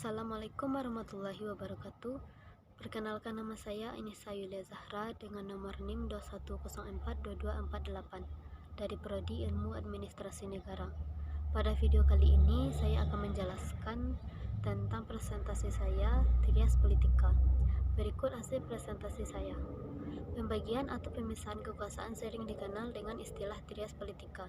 Assalamualaikum warahmatullahi wabarakatuh. Perkenalkan, nama saya Ainisa Yulia Zahra dengan nomor NIM 21042248 dari Prodi Ilmu Administrasi Negara. Pada video kali ini saya akan menjelaskan tentang presentasi saya Trias Politika. Berikut hasil presentasi saya. Pembagian atau pemisahan kekuasaan sering dikenal dengan istilah Trias Politika.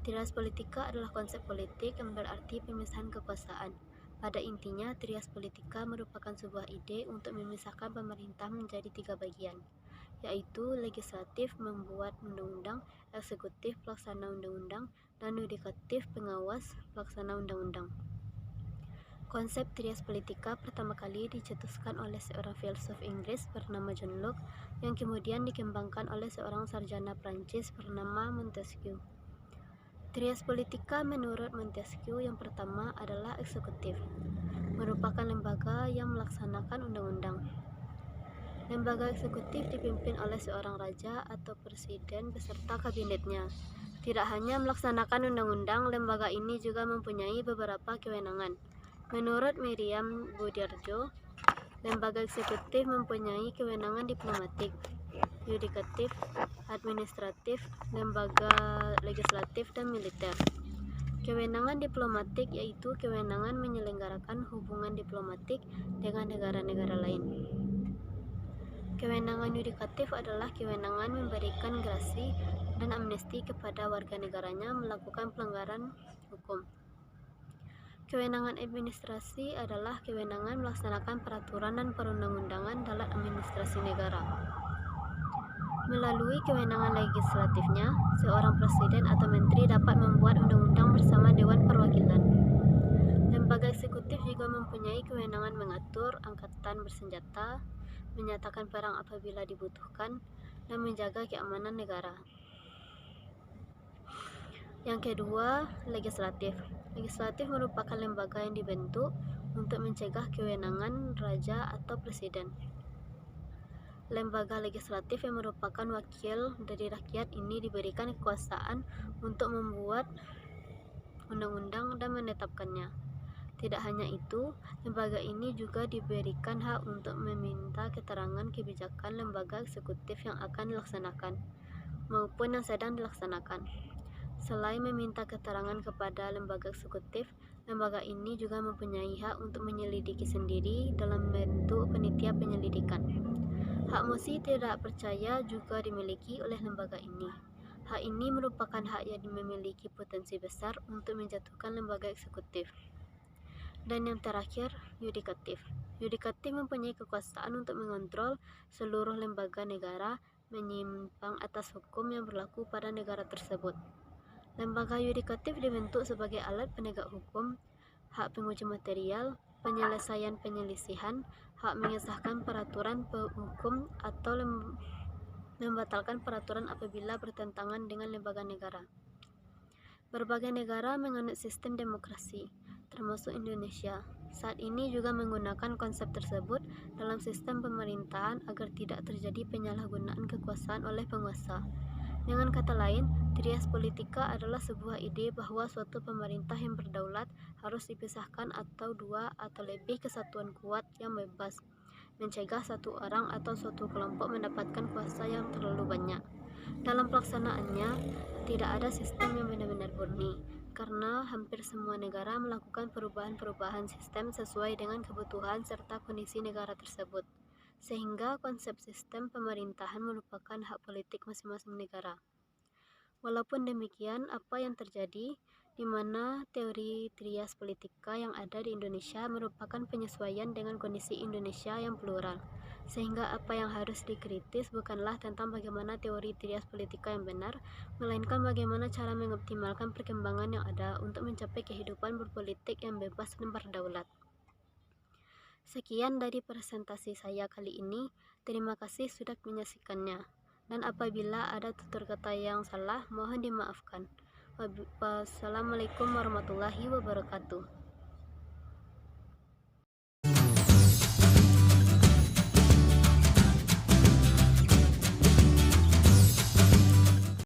Trias Politika adalah konsep politik yang berarti pemisahan kekuasaan. Pada intinya, trias politika merupakan sebuah ide untuk memisahkan pemerintah menjadi 3 bagian, yaitu legislatif membuat undang-undang, eksekutif pelaksana undang-undang, dan yudikatif pengawas pelaksana undang-undang. Konsep trias politika pertama kali dicetuskan oleh seorang filsuf Inggris bernama John Locke, yang kemudian dikembangkan oleh seorang sarjana Prancis bernama Montesquieu. Trias politika menurut Montesquieu yang pertama adalah eksekutif, merupakan lembaga yang melaksanakan undang-undang. Lembaga eksekutif dipimpin oleh seorang raja atau presiden beserta kabinetnya. Tidak hanya melaksanakan undang-undang, lembaga ini juga mempunyai beberapa kewenangan. Menurut Miriam Budiarjo, lembaga eksekutif mempunyai kewenangan diplomatik, yudikatif, administratif, lembaga legislatif, dan militer. Kewenangan diplomatik yaitu kewenangan menyelenggarakan hubungan diplomatik dengan negara-negara lain. Kewenangan yudikatif adalah kewenangan memberikan grasi dan amnesti kepada warga negaranya melakukan pelanggaran hukum. Kewenangan administrasi adalah kewenangan melaksanakan peraturan dan perundang-undangan dalam administrasi negara. Melalui kewenangan legislatifnya, seorang presiden atau menteri dapat membuat undang-undang bersama Dewan Perwakilan. Lembaga eksekutif juga mempunyai kewenangan mengatur angkatan bersenjata, menyatakan perang apabila dibutuhkan, dan menjaga keamanan negara. Yang kedua, legislatif. Legislatif merupakan lembaga yang dibentuk untuk mencegah kewenangan raja atau presiden. Lembaga legislatif yang merupakan wakil dari rakyat ini diberikan kekuasaan untuk membuat undang-undang dan menetapkannya. Tidak hanya itu, lembaga ini juga diberikan hak untuk meminta keterangan kebijakan lembaga eksekutif yang akan dilaksanakan maupun yang sedang dilaksanakan. Selain meminta keterangan kepada lembaga eksekutif, lembaga ini juga mempunyai hak untuk menyelidiki sendiri dalam bentuk panitia penyelidikan. Hak mosi tidak percaya juga dimiliki oleh lembaga ini. Hak ini merupakan hak yang memiliki potensi besar untuk menjatuhkan lembaga eksekutif. Dan yang terakhir, yudikatif. Yudikatif mempunyai kekuasaan untuk mengontrol seluruh lembaga negara menyimpang atas hukum yang berlaku pada negara tersebut. Lembaga yudikatif dibentuk sebagai alat penegak hukum, hak penguji material, penyelesaian penyelisihan, hak mengesahkan peraturan hukum atau membatalkan peraturan apabila bertentangan dengan lembaga negara. Berbagai negara menganut sistem demokrasi, termasuk Indonesia. Saat ini juga menggunakan konsep tersebut dalam sistem pemerintahan agar tidak terjadi penyalahgunaan kekuasaan oleh penguasa. Dengan kata lain, trias politika adalah sebuah ide bahwa suatu pemerintah yang berdaulat harus dipisahkan atau dua atau lebih kesatuan kuat yang bebas, mencegah satu orang atau suatu kelompok mendapatkan kuasa yang terlalu banyak. Dalam pelaksanaannya, tidak ada sistem yang benar-benar murni, karena hampir semua negara melakukan perubahan-perubahan sistem sesuai dengan kebutuhan serta kondisi negara tersebut, sehingga konsep sistem pemerintahan merupakan hak politik masing-masing negara. Walaupun demikian, apa yang terjadi di mana teori trias politika yang ada di Indonesia merupakan penyesuaian dengan kondisi Indonesia yang plural, sehingga apa yang harus dikritis bukanlah tentang bagaimana teori trias politika yang benar, melainkan bagaimana cara mengoptimalkan perkembangan yang ada untuk mencapai kehidupan berpolitik yang bebas dan berdaulat. Sekian dari presentasi saya kali ini. Terima kasih sudah menyaksikannya. Dan apabila ada tutur kata yang salah, mohon dimaafkan. Wassalamualaikum warahmatullahi wabarakatuh.